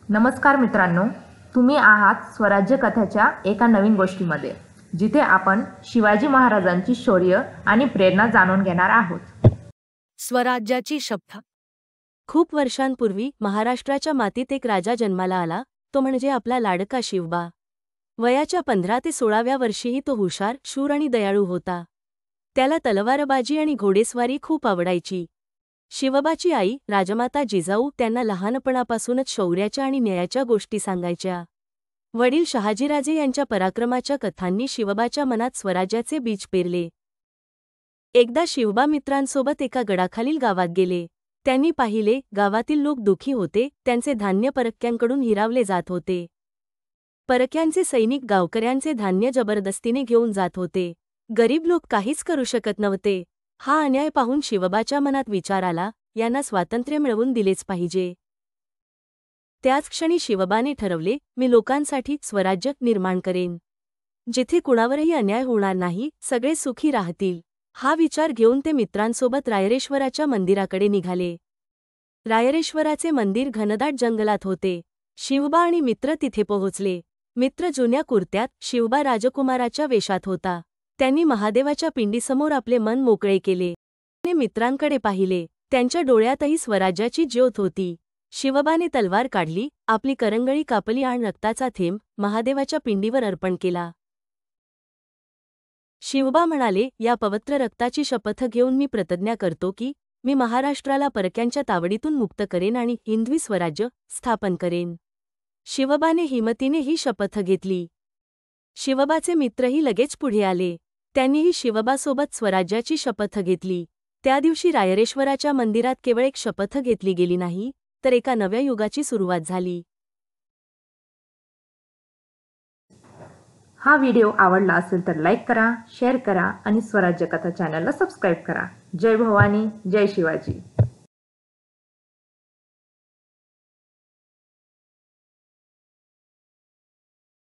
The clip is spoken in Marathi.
नमस्कार मित्रांनो, तुम्ही आहात स्वराज्य कथाच्या एका नवीन गोष्टीमध्ये, जिथे आपण शिवाजी महाराजांची शौर्य आणि प्रेरणा जाणून घेणार आहोत। स्वराज्याची शपथ। खूप वर्षांपूर्वी महाराष्ट्राच्या मातीत एक राजा जन्माला आला, तो म्हणजे आपला लाडका शिवबा। वयाच्या 15 ते 16व्या वर्षीही तो हुशार, शूर आणि दयाळू होता। त्याला तलवारबाजी आणि घोडेस्वारी खूप आवडायची। शिवबाची आई राजमाता जिजाऊ त्यांना लहानपणापासूनच शौर्याच्या आणि न्यायाच्या गोष्टी सांगायच्या। वडील शहाजीराजे यांच्या पराक्रमाच्या कथांनी शिवबाच्या मनात स्वराज्याचे बीज पेरले। एकदा शिवबा मित्रांसोबत एका गडाखालील गावात गेले। त्यांनी पाहिले, गावातील लोक दुःखी होते, त्यांचे धान्य परक्यांकडून हिरावले जात होते। परक्यांचे सैनिक गावकऱ्यांचे धान्य जबरदस्तीने घेऊन जात होते। गरीब लोक काहीच करू शकत नव्हते। हा अन्याय पाहून शिवबाच्या मनात विचार आला, यांना स्वातंत्र्य मिळवून दिलेच पाहिजे। त्याच क्षणी शिवबाने ठरवले, मी लोकांसाठी स्वराज्य निर्माण करेन, जिथे कुणावरही अन्याय होणार नाही, सगळे सुखी राहतील। हा विचार घेऊन ते मित्रांसोबत रायरेश्वराच्या मंदिराकडे निघाले। रायरेश्वराचे मंदिर घनदाट जंगलात होते। शिवबा आणि मित्र तिथे पोहोचले। मित्र जुन्या कुर्त्यात, शिवबा राजकुमाराच्या वेशात होता। त्यांनी महादेवाच्या पिंडीसमोर आपले मन मोकळे केले। त्याने मित्रांकडे पाहिले, त्यांच्या डोळ्यातही स्वराज्याची ज्योत होती। शिवबाने तलवार काढली, आपली करंगळी कापली आणि रक्ताचा थेंब महादेवाच्या पिंडीवर अर्पण केला। शिवबा म्हणाले, या पवित्र रक्ताची शपथ घेऊन मी प्रतिज्ञा करतो की मी महाराष्ट्राला परक्यांच्या तावडीतून मुक्त करेन आणि हिंदवी स्वराज्य स्थापन करेन। शिवबाने हिमतीने ही शपथ घेतली। शिवबाचे मित्रही लगेच पुढे आले। त्यांनीही शिवबासोबत स्वराज्याची शपथ घेतली। त्या दिवशी रायरेश्वराच्या मंदिरात केवळ एक शपथ घेतली गेली नाही, तर एका नव्या युगाची सुरुवात झाली। हा व्हिडिओ आवडला असेल तर लाईक करा, शेअर करा आणि स्वराज्य कथा चॅनलला सबस्क्राईब करा। जय भवानी, जय शिवाजी।